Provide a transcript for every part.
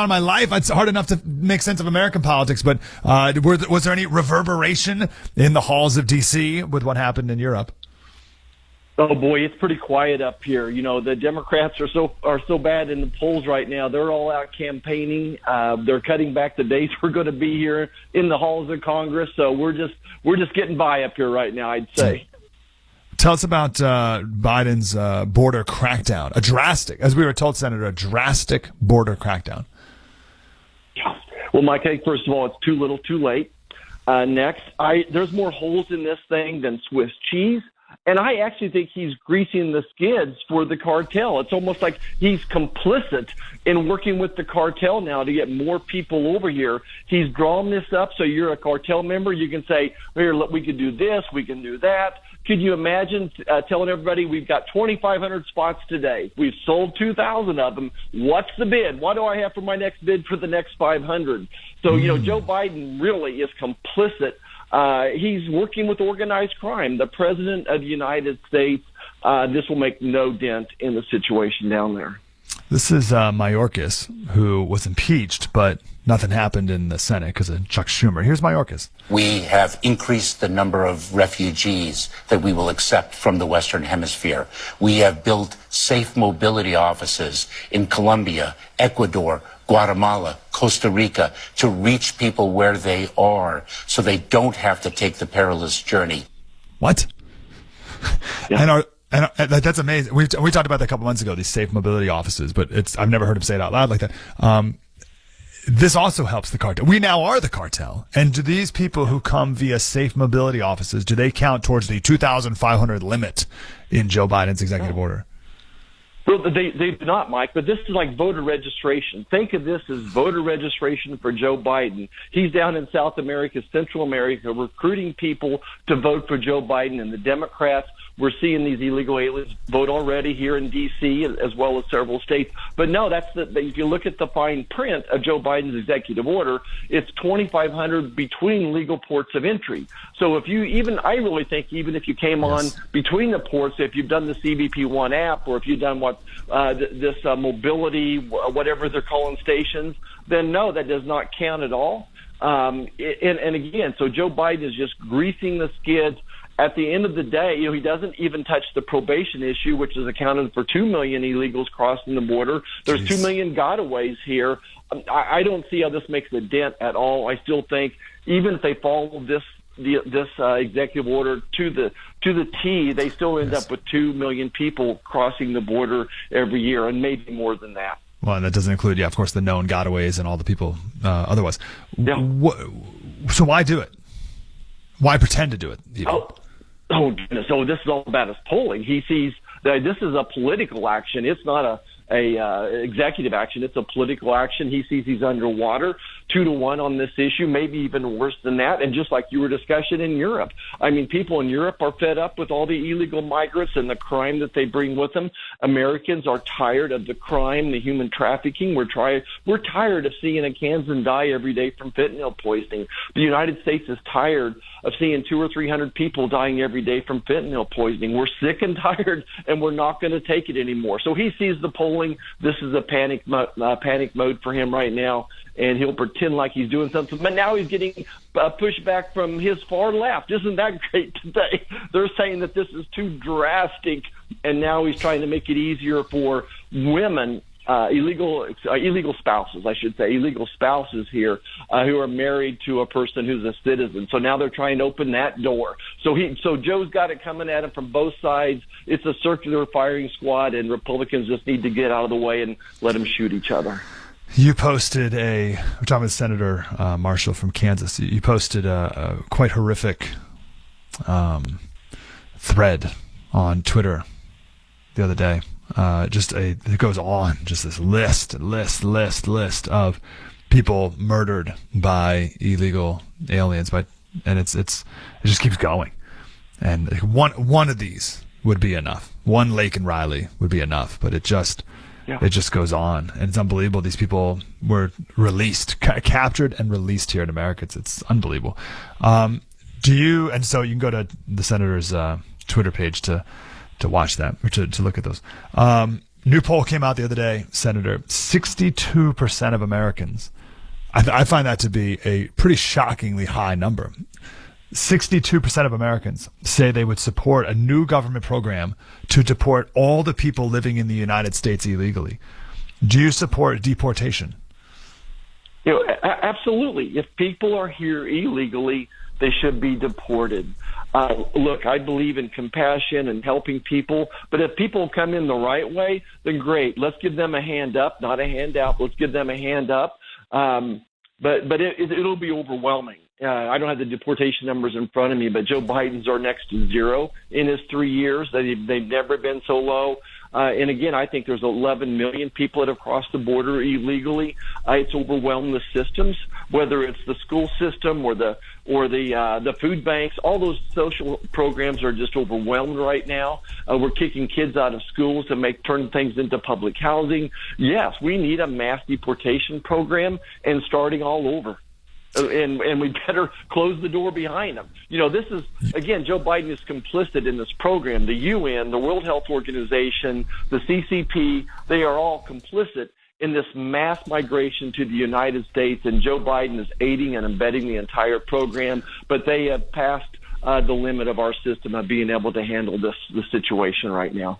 on in my life. It's hard enough to make sense of American politics, but was there any reverberation in the halls of D.C. with what happened in Europe? Oh boy, it's pretty quiet up here. You know, the Democrats are so bad in the polls right now. They're all out campaigning. They're cutting back the days we're going to be here in the halls of Congress. So we're just getting by up here right now, I'd say. Tell us about Biden's border crackdown. A drastic, as we were told, Senator, a drastic border crackdown. Yeah. Well, Mike, I think first of all, it's too little, too late. Next, there's more holes in this thing than Swiss cheese. And I actually think he's greasing the skids for the cartel. It's almost like he's complicit in working with the cartel now to get more people over here. He's drawn this up so you're a cartel member. You can say, here, look, we can do this, we can do that. Could you imagine telling everybody we've got 2,500 spots today? We've sold 2,000 of them. What's the bid? What do I have for my next bid for the next 500? So, you know, Joe Biden really is complicit. He's working with organized crime. The president of the United States, this will make no dent in the situation down there. This is Mayorkas, who was impeached, but nothing happened in the Senate because of Chuck Schumer. Here's Mayorkas. We have increased the number of refugees that we will accept from the Western Hemisphere. We have built safe mobility offices in Colombia, Ecuador, Guatemala, Costa Rica to reach people where they are so they don't have to take the perilous journey. What? Yeah. And that's amazing. We talked about that a couple months ago, these safe mobility offices, but I've never heard him say it out loud like that. This also helps the cartel. We now are the cartel. And do these people who come via safe mobility offices, do they count towards the 2,500 limit in Joe Biden's executive order? Well, they do not, Mike, but this is like voter registration. Think of this as voter registration for Joe Biden. He's down in South America, Central America, recruiting people to vote for Joe Biden, and the Democrats. We're seeing these illegal aliens vote already here in D.C. as well as several states. But no, if you look at the fine print of Joe Biden's executive order, it's 2,500 between legal ports of entry. So I really think even if you came on between the ports, if you've done the CBP One app or if you've done this mobility, whatever they're calling stations, then no, that does not count at all. And again, so Joe Biden is just greasing the skids. At the end of the day, he doesn't even touch the probation issue, which is accounted for 2 million illegals crossing the border. There's 2 million gotaways here. I don't see how this makes a dent at all. I still think even if they follow this executive order to the T, they still end up with 2 million people crossing the border every year, and maybe more than that. Well, and that doesn't include, of course, the known gotaways and all the people otherwise. Yeah. So why do it? Why pretend to do it? Oh, goodness. So this is all about his polling. He sees that this is a political action. It's not a executive action. It's a political action. He sees he's underwater 2-1 on this issue, maybe even worse than that. And just like you were discussing in Europe, I mean, people in Europe are fed up with all the illegal migrants and the crime that they bring with them. Americans are tired of the crime, the human trafficking. We're tired of seeing a Kansan die every day from fentanyl poisoning. The United States is tired of seeing 200 or 300 people dying every day from fentanyl poisoning. We're sick and tired, and we're not going to take it anymore. So he sees the polling. This is a panic mode for him right now, and he'll pretend like he's doing something. But now he's getting pushback from his far left. Isn't that great today? They're saying that this is too drastic, and now he's trying to make it easier for women, illegal spouses, I should say, illegal spouses here who are married to a person who's a citizen. So now they're trying to open that door. So Joe's got it coming at him from both sides. It's a circular firing squad, and Republicans just need to get out of the way and let them shoot each other. You posted we're talking with Senator Marshall from Kansas. You posted a quite horrific thread on Twitter the other day. It goes on, just this list of people murdered by illegal aliens, and it just keeps going. And one of these would be enough. One Lake and Riley would be enough, but it just goes on, and it's unbelievable. These people were released, captured, and released here in America. It's unbelievable. And so you can go to the senator's Twitter page to watch that, or to look at those. New poll came out the other day, Senator. 62% of Americans, I find that to be a pretty shockingly high number. 62% of Americans say they would support a new government program to deport all the people living in the United States illegally. Do you support deportation? Absolutely. If people are here illegally, they should be deported. Look, I believe in compassion and helping people, but if people come in the right way, then great. Let's give them a hand up, not a handout. Let's give them a hand up. But it'll be overwhelming. I don't have the deportation numbers in front of me, but Joe Biden's are next to zero in his 3 years. They've never been so low. And again, I think there's 11 million people that have crossed the border illegally. It's overwhelmed the systems, whether it's the school system or the food banks. All those social programs are just overwhelmed right now. We're kicking kids out of schools to turn things into public housing. Yes, we need a mass deportation program and starting all over. And we better close the door behind them. This is, again, Joe Biden is complicit in this program. The UN, the World Health Organization, the CCP, they are all complicit in this mass migration to the United States, and Joe Biden is aiding and abetting the entire program, but they have passed the limit of our system of being able to handle the situation right now.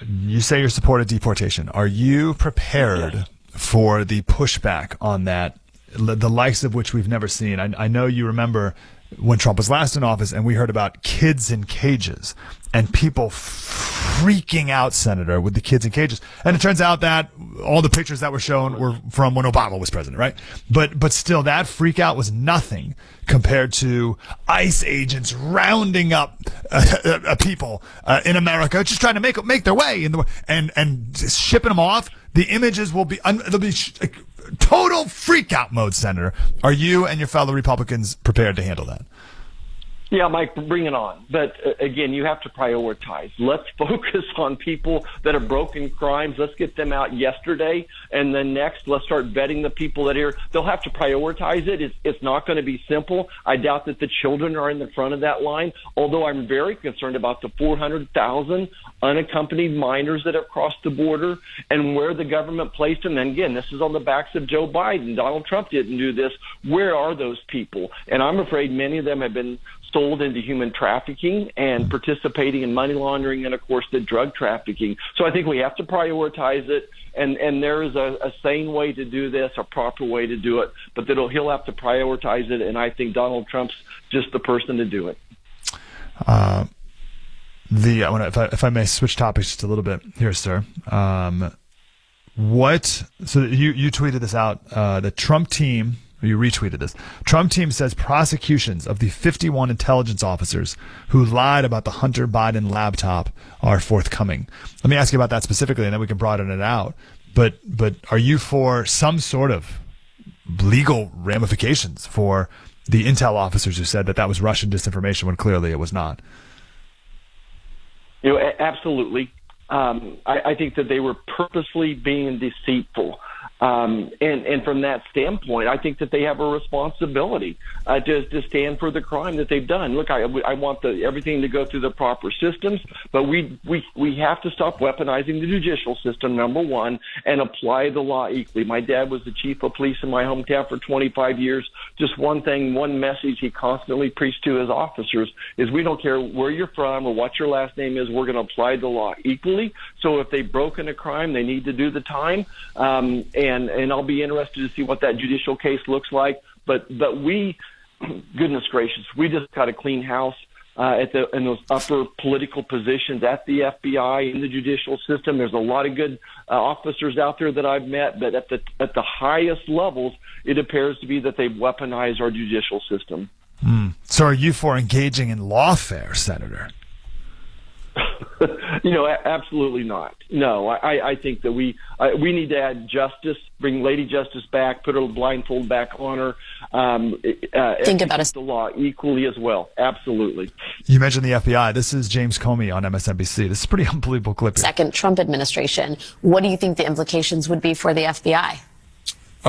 You say you're supporting deportation. Are you prepared for the pushback on that, the likes of which we've never seen? I know you remember when Trump was last in office and we heard about kids in cages and people freaking out, Senator, with the kids in cages. And it turns out that all the pictures that were shown were from when Obama was president, right? But still, that freak out was nothing compared to ICE agents rounding up people in America, just trying to make their way and just shipping them off. The images will be they'll be total freak out mode, Senator. Are you and your fellow Republicans prepared to handle that? Yeah, Mike, bring it on. But again, you have to prioritize. Let's focus on people that have broken crimes. Let's get them out yesterday. And then next, let's start vetting the people that are here. They'll have to prioritize it. It's not going to be simple. I doubt that the children are in the front of that line, although I'm very concerned about the 400,000 unaccompanied minors that have crossed the border and where the government placed them. And again, this is on the backs of Joe Biden. Donald Trump didn't do this. Where are those people? And I'm afraid many of them have been sold into human trafficking and participating in money laundering and, of course, the drug trafficking. So I think we have to prioritize it, and there is a sane way to do this, a proper way to do it, but he'll have to prioritize it, and I think Donald Trump's just the person to do it. If I may switch topics just a little bit here, sir. So you tweeted this out, the Trump team. You retweeted this. Trump team says prosecutions of the 51 intelligence officers who lied about the Hunter Biden laptop are forthcoming. Let me ask you about that specifically, and then we can broaden it out. But are you for some sort of legal ramifications for the intel officers who said that was Russian disinformation when clearly it was not? Absolutely. I think that they were purposely being deceitful. And from that standpoint, I think that they have a responsibility to stand for the crime that they've done. Look, I want everything to go through the proper systems, but we have to stop weaponizing the judicial system, number one, and apply the law equally. My dad was the chief of police in my hometown for 25 years. Just one message he constantly preached to his officers is we don't care where you're from or what your last name is, we're going to apply the law equally. So if they've broken a crime, they need to do the time. And I'll be interested to see what that judicial case looks like. But we, goodness gracious, we just got a clean house in those upper political positions at the FBI, in the judicial system. There's a lot of good officers out there that I've met, but at the highest levels, it appears to be that they've weaponized our judicial system. So are you for engaging in lawfare, Senator? Absolutely not. No, I think that we need to add justice, bring Lady Justice back, put her blindfold back on her. Think about the law equally as well. Absolutely. You mentioned the FBI. This is James Comey on MSNBC. This is a pretty unbelievable clip here. Second Trump administration. What do you think the implications would be for the FBI?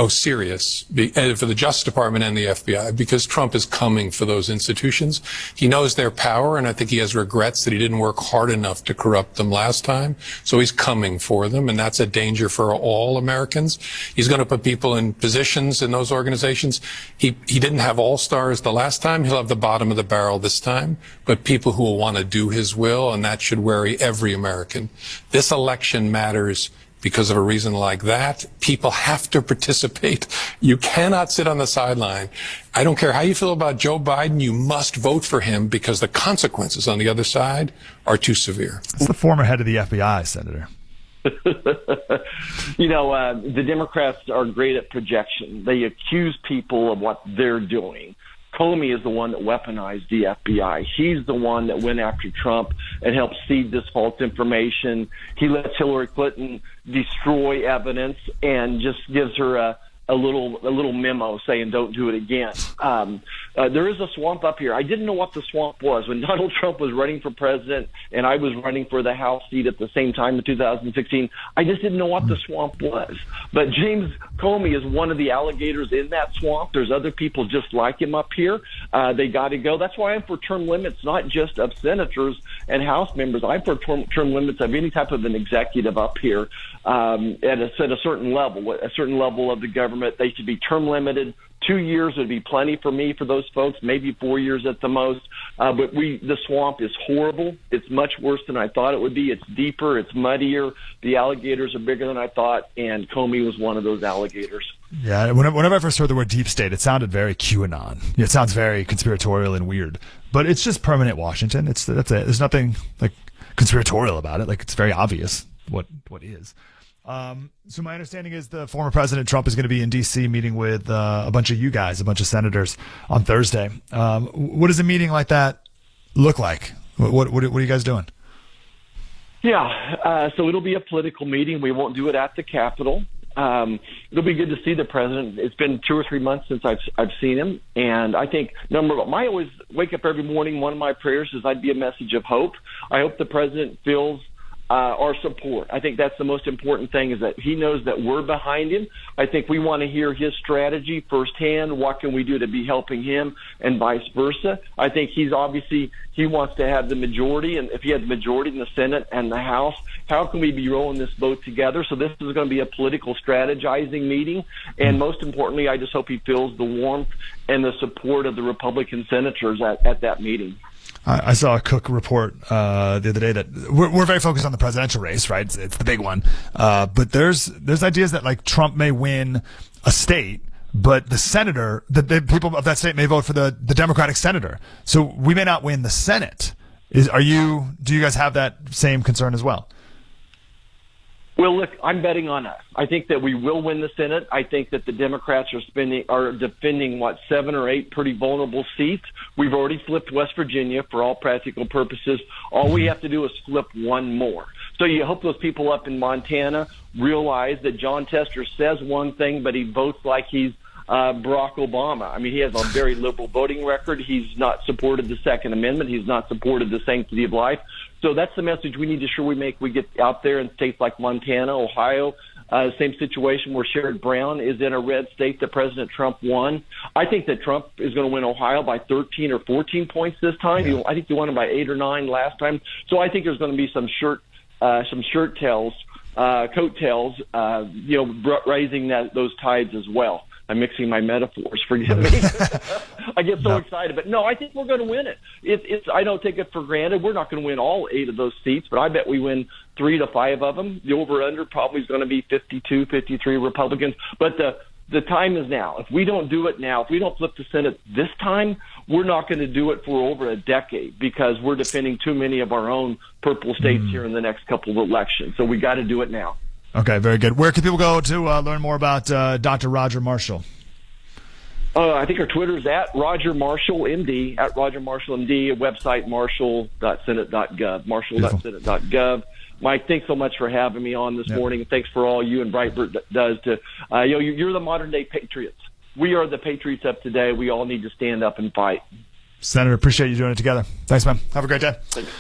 Sirius, for the Justice Department and the FBI, because Trump is coming for those institutions. He knows their power, and I think he has regrets that he didn't work hard enough to corrupt them last time. So he's coming for them, and that's a danger for all Americans. He's going to put people in positions in those organizations. He didn't have all-stars the last time. He'll have the bottom of the barrel this time, but people who will want to do his will, and that should worry every American. This election matters because of a reason like that. People have to participate. You cannot sit on the sideline. I don't care how you feel about Joe Biden, you must vote for him because the consequences on the other side are too severe. It's the former head of the FBI, Senator. The Democrats are great at projection. They accuse people of what they're doing. Comey is the one that weaponized the FBI. He's the one that went after Trump and helped seed this false information. He lets Hillary Clinton destroy evidence and just gives her a little memo saying don't do it again. There is a swamp up here. I didn't know what the swamp was when Donald Trump was running for president and I was running for the House seat at the same time in 2016. I just didn't know what the swamp was. But James Comey is one of the alligators in that swamp. There's other people just like him up here. They got to go. That's why I'm for term limits, not just of senators and House members. I'm for term limits of any type of an executive up here at a certain level of the government. They should be term limited. 2 years would be plenty for me, for those folks, maybe 4 years at the most. But the swamp is horrible. It's much worse than I thought it would be. It's deeper. It's muddier. The alligators are bigger than I thought, and Comey was one of those alligators. Yeah, whenever I first heard the word deep state, it sounded very QAnon. It sounds very conspiratorial and weird. But it's just permanent Washington. That's it. There's nothing like conspiratorial about it. Like, it's very obvious what is. So my understanding is the former President Trump is going to be in D.C. meeting with a bunch of you guys, a bunch of senators on Thursday. What does a meeting like that look like? What are you guys doing? Yeah, so it'll be a political meeting. We won't do it at the Capitol. It'll be good to see the president. It's been 2 or 3 months since I've seen him, and I think I always wake up every morning. One of my prayers is I'd be a message of hope. I hope the president feels our support. I think that's the most important thing, is that he knows that we're behind him. I think we want to hear his strategy firsthand. What can we do to be helping him, and vice versa? I think he wants to have the majority, and if he has the majority in the Senate and the House, how can we be rolling this boat together? So this is going to be a political strategizing meeting, and most importantly, I just hope he feels the warmth and the support of the Republican senators at that meeting. I saw a Cook report the other day that we're very focused on the presidential race, right? It's the big one. But there's ideas that like Trump may win a state, but the people of that state may vote for the Democratic senator. So we may not win the Senate. Do you guys have that same concern as well? Well, look, I'm betting on us. I think that we will win the Senate. I think that the Democrats are defending 7 or 8 pretty vulnerable seats. We've already flipped West Virginia for all practical purposes. All we have to do is flip one more. So you hope those people up in Montana realize that John Tester says one thing, but he votes like he's Barack Obama. I mean, he has a very liberal voting record. He's not supported the Second Amendment. He's not supported the sanctity of life. So that's the message we need to sure we make. We get out there in states like Montana, Ohio, same situation where Sherrod Brown is in a red state that President Trump won. I think that Trump is going to win Ohio by 13 or 14 points this time. Yeah. I think he won it by 8 or 9 last time. So I think there's going to be some coattails, raising those tides as well. I'm mixing my metaphors. Forgive me. I get so excited, but no, I think we're going to win it. I don't take it for granted. We're not going to win all 8 of those seats, but I bet we win 3 to 5 of them. The over/under probably is going to be 52, 53 Republicans. But the time is now. If we don't do it now, if we don't flip the Senate this time, we're not going to do it for over a decade because we're defending too many of our own purple states here in the next couple of elections. So we got to do it now. Okay, very good. Where can people go to learn more about Dr. Roger Marshall? I think our Twitter is at Roger Marshall MD, at Roger Marshall MD, website marshall.senate.gov, marshall.senate.gov. Mike, thanks so much for having me on this morning. Thanks for all you and Breitbart does to, you're the modern day patriots. We are the patriots of today. We all need to stand up and fight. Senator, appreciate you doing it together. Thanks, man. Have a great day. Thanks.